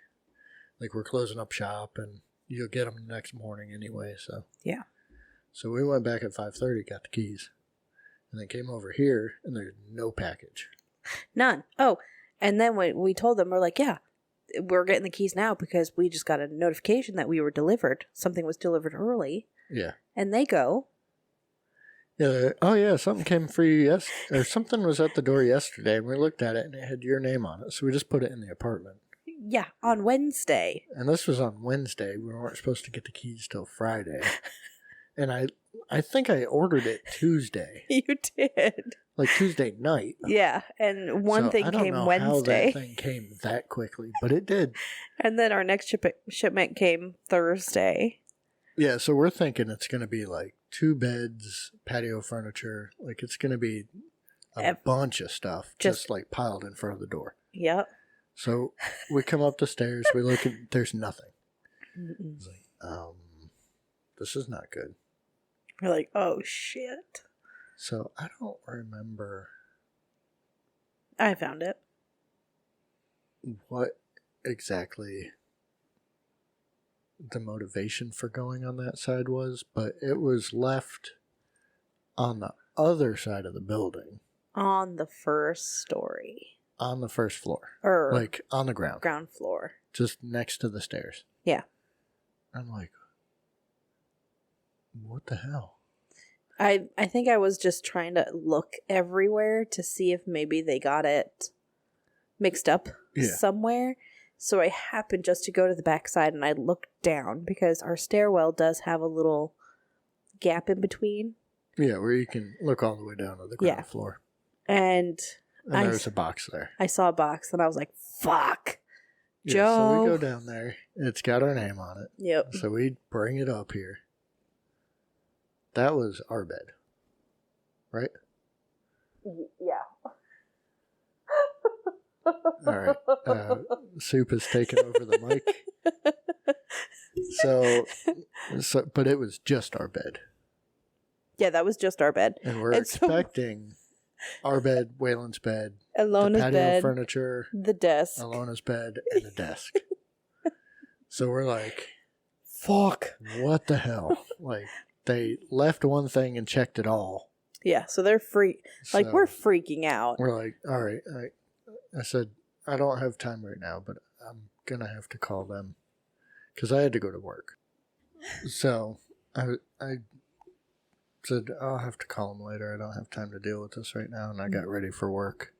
we're closing up shop and you'll get them the next morning anyway, so. Yeah. So we went back at 5:30, got the keys, and then came over here, and there's no package. None. Oh, and then we told them, we're like, yeah, we're getting the keys now because we just got a notification that we were delivered. Something was delivered early. Yeah. And they go, Yeah. Oh, yeah, something came for you or something was at the door yesterday, and we looked at it, and it had your name on it, so we just put it in the apartment. yeah, on Wednesday. And this was on Wednesday. We weren't supposed to get the keys till Friday. And I think I ordered it Tuesday. You did. Tuesday night. Yeah, and one thing came Wednesday. How that thing came that quickly, but it did. And then our next shipment came Thursday. Yeah, so we're thinking it's going to be 2 beds, patio furniture. It's going to be a bunch of stuff just piled in front of the door. Yep. So we come up the stairs, we look and there's nothing. It's this is not good. We're like, oh shit. So I don't remember. I found it. What exactly the motivation for going on that side was, but it was left on the other side of the building. On the first story. On the first floor. Or on the ground. Ground floor. Just next to the stairs. Yeah. I'm like, what the hell? I think I was just trying to look everywhere to see if maybe they got it mixed up somewhere. So I happened just to go to the backside and I looked down because our stairwell does have a little gap in between. Yeah, where you can look all the way down to the ground floor. And there's a box there. I saw a box and I was like, fuck. Yeah, Joe. So we go down there. It's got our name on it. Yep. So we bring it up here. That was our bed. Right? Yeah. All right. Soup has taken over the mic. So, but it was just our bed. Yeah, that was just our bed. And we're expecting our bed, Waylon's bed, Alona's the patio bed, furniture, the desk, Alona's bed, and the desk. So we're like, fuck. What the hell? They left one thing and checked it all. Yeah, so they're we're freaking out. We're like, all right. I said, I don't have time right now, but I'm going to have to call them because I had to go to work. So I said, I'll have to call them later. I don't have time to deal with this right now. And I got ready for work.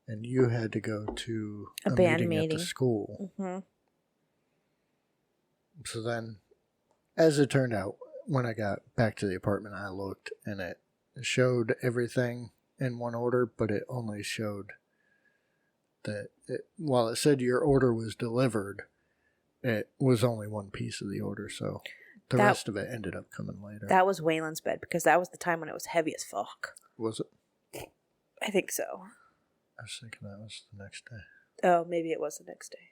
And you had to go to a band meeting at the school. Mm-hmm. So then, as it turned out, when I got back to the apartment, I looked and it showed everything in one order, but it only showed that while it said your order was delivered, it was only one piece of the order. So The rest of it ended up coming later. That was Waylon's bed because that was the time when it was heavy as fuck. Was it? I think so. I was thinking that was the next day. Oh, maybe it was the next day.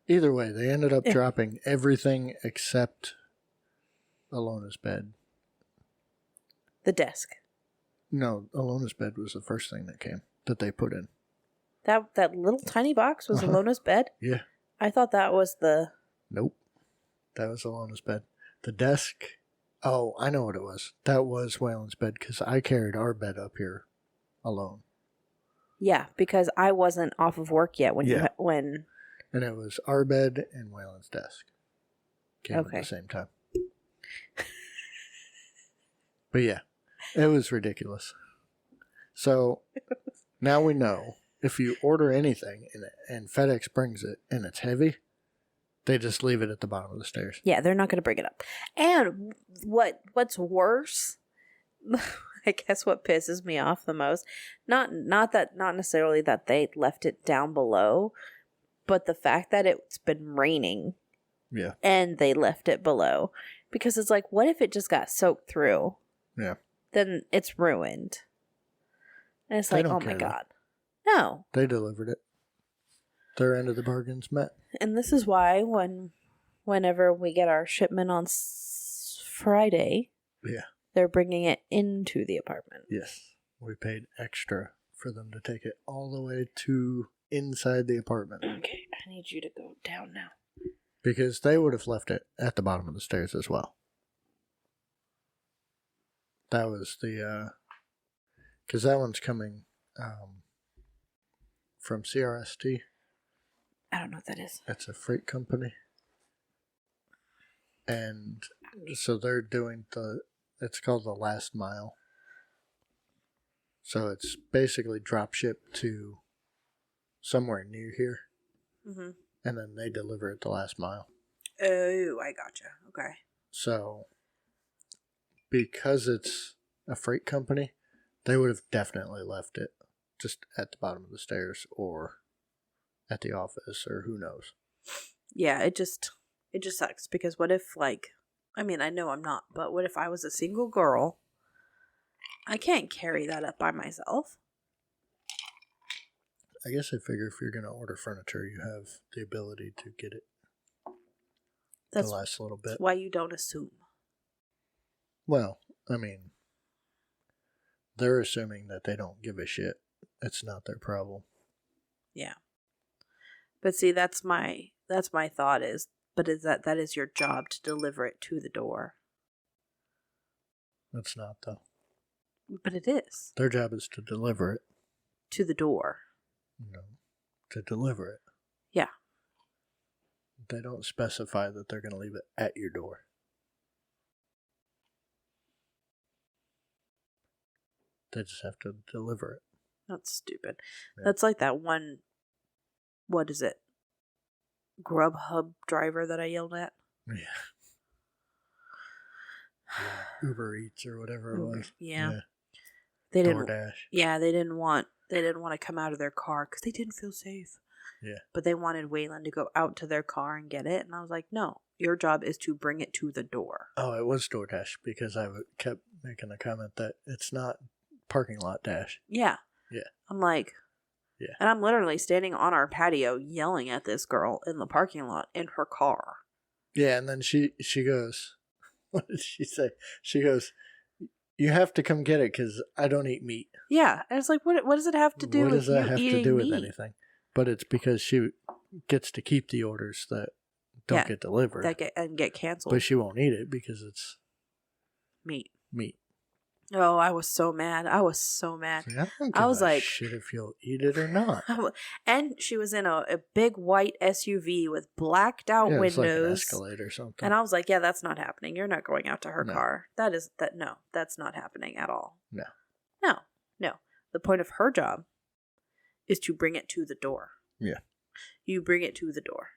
Either way, they ended up dropping everything except Alona's bed. The desk. No, Alona's bed was the first thing that they put in. That little tiny box was Alona's bed? Yeah. I thought that was the... Nope. That was Alona's bed. The desk... Oh, I know what it was. That was Waylon's bed because I carried our bed up here alone. Yeah, because I wasn't off of work yet when... And it was our bed and Waylon's desk. Came at the same time. But yeah, it was ridiculous. So now we know if you order anything and FedEx brings it and it's heavy, they just leave it at the bottom of the stairs. Yeah, they're not going to bring it up. And what's worse, I guess what pisses me off the most, not necessarily that they left it down below, but the fact that it's been raining. Yeah. And they left it below. Because it's like, what if it just got soaked through? Yeah. Then it's ruined. And it's like, oh my God. No. They delivered it. Their end of the bargain's met. And this is why whenever we get our shipment on Friday, they're bringing it into the apartment. Yes. We paid extra for them to take it all the way to inside the apartment. Okay, I need you to go down now. Because they would have left it at the bottom of the stairs as well. That was the... Because that one's coming from CRST. I don't know what that is. It's a freight company. And so they're doing it's called the last mile. So it's basically drop shipped to somewhere near here. Mm-hmm. And then they deliver it the last mile. Oh, I gotcha. Okay. So because it's a freight company, they would have definitely left it just at the bottom of the stairs or at the office or who knows. Yeah, it just sucks because what if I know I'm not, but what if I was a single girl? I can't carry that up by myself. I guess I figure if you're going to order furniture, you have the ability to get it the last little bit. That's why you don't assume. Well, I mean, they're assuming that they don't give a shit. It's not their problem. Yeah. But see, that's my thought is that is your job to deliver it to the door. It's not, though. But it is. Their job is to deliver it. To the door. No. To deliver it. Yeah. They don't specify that they're going to leave it at your door. They just have to deliver it. That's stupid. Yeah. That's like that one, what is it? Grubhub driver that I yelled at? Yeah. Uber Eats or whatever it was. Yeah. They didn't. DoorDash. Yeah, they didn't want to come out of their car because they didn't feel safe. Yeah. But they wanted Waylon to go out to their car and get it, and I was like, no, your job is to bring it to the door. Oh, it was DoorDash because I kept making a comment that it's not parking lot dash. Yeah. Yeah. I'm like, yeah. And I'm literally standing on our patio yelling at this girl in the parking lot in her car. Yeah, and then she goes, what did she say? She goes, you have to come get it because I don't eat meat. Yeah, and it's like, what does it have to do with you eating meat? What does that have to do with anything? But it's because she gets to keep the orders that don't get delivered. And get canceled. But she won't eat it because it's meat. Oh, I was so mad. I was I was like, shit if you'll eat it or not. And she was in a big white SUV with blacked out windows. Like an Escalade or something. And I was like, yeah, that's not happening. You're not going out to her car. No, that's not happening at all. No. The point of her job is to bring it to the door. Yeah. You bring it to the door.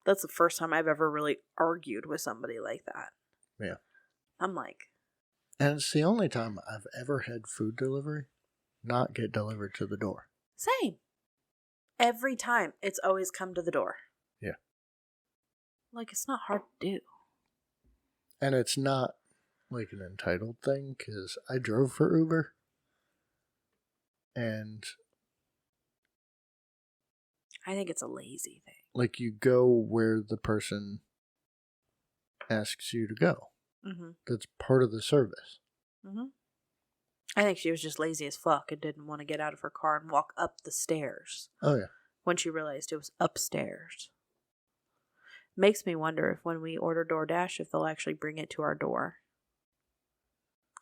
That's the first time I've ever really argued with somebody like that. Yeah. I'm like... And it's the only time I've ever had food delivery not get delivered to the door. Same. Every time, it's always come to the door. Yeah. Like, it's not hard to do. And it's not like an entitled thing, because I drove for Uber, and I think it's a lazy thing. like you go where the person asks you to go. Mm-hmm. That's part of the service. Mm-hmm. I think she was just lazy as fuck and didn't want to get out of her car and walk up the stairs. Oh, yeah. When she realized it was upstairs. Makes me wonder if when we order DoorDash, if they'll actually bring it to our door.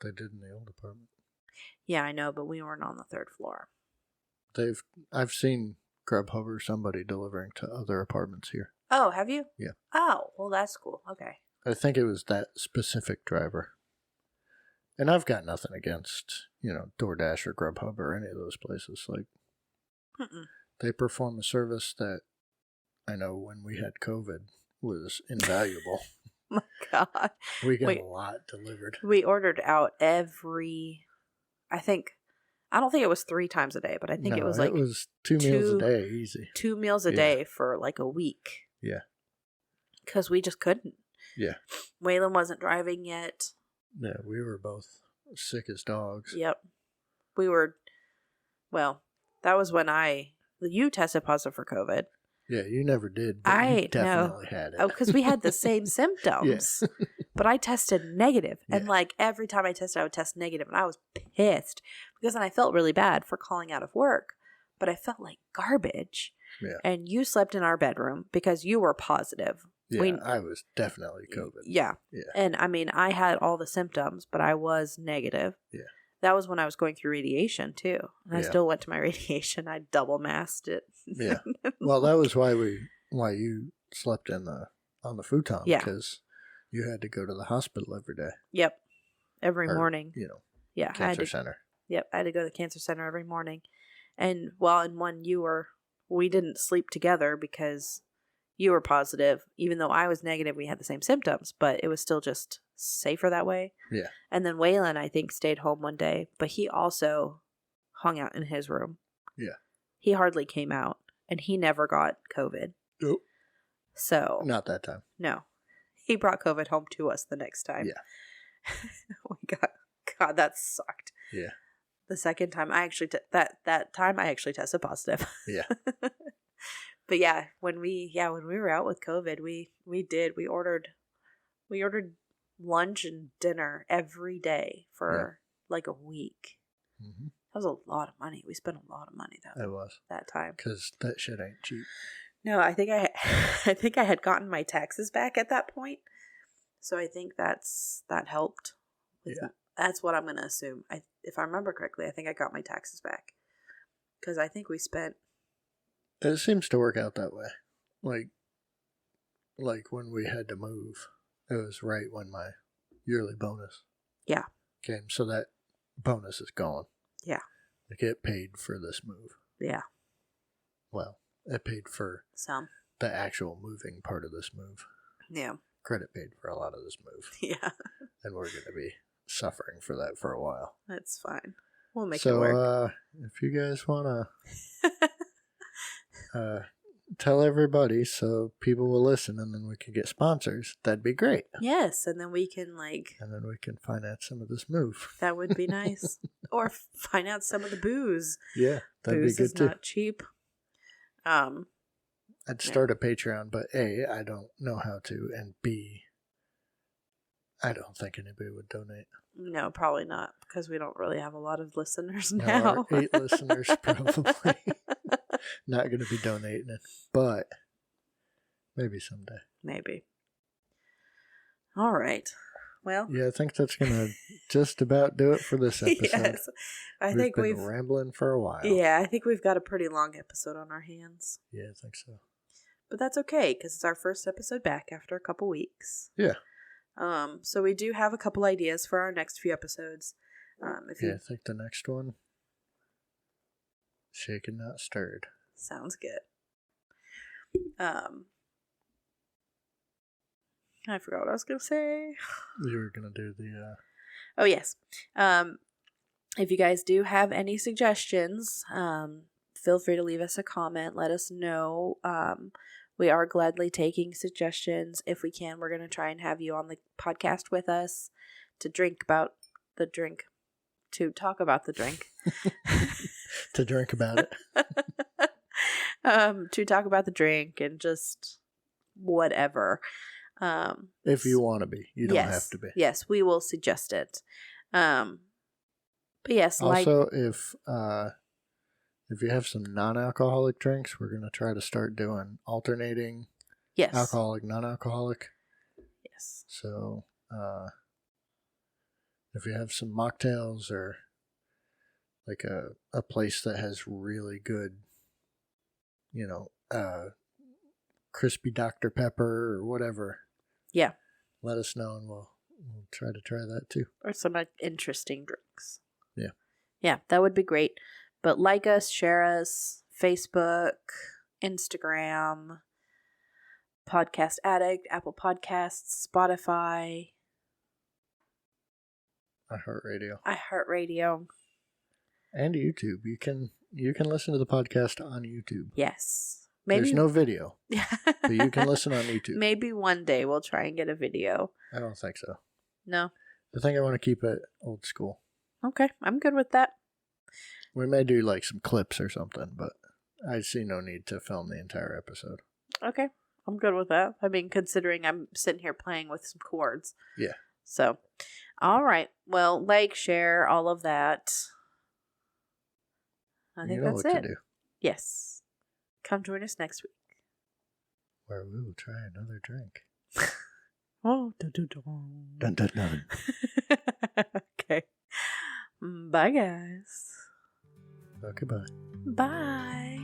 They did in the old apartment. Yeah, I know, but we weren't on the 3rd floor. I've seen Grubhub or somebody delivering to other apartments here. Oh, have you? Yeah. Oh, well, that's cool. Okay. I think it was that specific driver. And I've got nothing against, DoorDash or Grubhub or any of those places. Like, they perform a service that I know when we had COVID was invaluable. Oh my God. We got a lot delivered. We ordered out I don't think it was 3 times a day, but I think it was like... it was 2 meals a day, easy. 2 meals a day for like a week. Yeah. Because we just couldn't. Yeah. Waylon wasn't driving yet. Yeah, we were both sick as dogs. Yep. We were... Well, that was when you tested positive for COVID. Yeah, you never did, but you definitely had it. Oh, because we had the same symptoms. Yeah. But I tested negative. And Yeah. like every time I tested, I would test negative. And I was pissed. Because then I felt really bad for calling out of work. But I felt like garbage. Yeah. And you slept in our bedroom because you were positive. Yeah, I was definitely COVID. Yeah. Yeah. And I mean, I had all the symptoms, but I was negative. Yeah. That was when I was going through radiation too. And I still went to my radiation. I double masked it. Yeah. Well, that was why you slept on the futon. Yeah. Because you had to go to the hospital every day. Yep. Every morning. Yeah. Cancer center. Yep. I had to go to the cancer center every morning. And in one we didn't sleep together because you were positive. Even though I was negative, we had the same symptoms, but it was still just safer that way. Yeah. And then Waylon, I think, stayed home one day, but he also hung out in his room. Yeah. He hardly came out, and he never got COVID. Nope. So. Not that time. No. He brought COVID home to us the next time. Yeah. Oh my God, that sucked. Yeah. The second time I actually, that time I actually tested positive. Yeah. But yeah, when we were out with COVID, we ordered lunch and dinner every day for like a week. Mm-hmm. That was a lot of money. We spent a lot of money that time. Because that shit ain't cheap. No, I think I had gotten my taxes back at that point. So I think that helped. That's what I'm going to assume. If I remember correctly, I think I got my taxes back. Because I think we spent... It seems to work out that way. Like when we had to move, it was right when my yearly bonus came. So that bonus is gone. Yeah. Like it paid for this move. Yeah. Well, it paid for the actual moving part of this move. Yeah. Credit paid for a lot of this move. Yeah. And we're going to be suffering for that for a while. That's fine. We'll make it work. So, if you guys want to tell everybody so people will listen and then we can get sponsors, that'd be great. Yes, and then we can And then we can finance some of this move. That would be nice. Or finance some of the booze. Yeah, that'd booze be good is too. Not cheap. I'd start a Patreon, but A, I don't know how to, and B, I don't think anybody would donate. No, probably not, because we don't really have a lot of listeners No, now. our 8 listeners probably not going to be donating it, but maybe someday. Maybe. All right. Well. Yeah, I think that's going to just about do it for this episode. Yes. We've been rambling for a while. Yeah, I think we've got a pretty long episode on our hands. Yeah, I think so. But that's okay, because it's our first episode back after a couple weeks. Yeah. So we do have a couple ideas for our next few episodes. I think the next one, Shaken Not Stirred. Sounds good. I forgot what I was going to say. You were going to do the... Oh, yes. If you guys do have any suggestions, feel free to leave us a comment. Let us know We are gladly taking suggestions. If we can, we're going to try and have you on the podcast with us to talk about the drink. To drink about it. To talk about the drink and just whatever. If you want to be. You don't have to be. Yes, we will suggest it. But yes, also, if you have some non-alcoholic drinks, we're going to try to start doing alternating alcoholic, non-alcoholic. Yes. So, if you have some mocktails or like a place that has really good, crispy Dr. Pepper or whatever. Yeah. Let us know and we'll try to try that too. Or some interesting drinks. Yeah. Yeah, that would be great. But like us, share us, Facebook, Instagram, Podcast Addict, Apple Podcasts, Spotify. iHeartRadio. And YouTube. You can listen to the podcast on YouTube. Yes. There's no video. But you can listen on YouTube. Maybe one day we'll try and get a video. I don't think so. No. I think I want to keep it old school. Okay, I'm good with that. We may do like some clips or something, but I see no need to film the entire episode. Okay, I'm good with that. I mean, considering I'm sitting here playing with some chords. Yeah. So, all right. Well, share, all of that. I think that's it. To do. Yes. Come join us next week. Where we will try another drink. Oh, dun. Dun, dun, dun. Okay. Bye, guys. Okay, bye. Bye.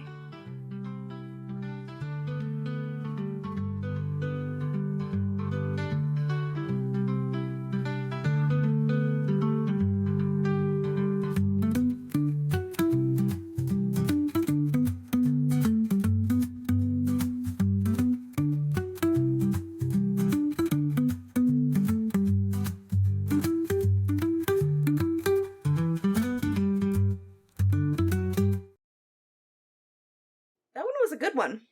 That one was a good one.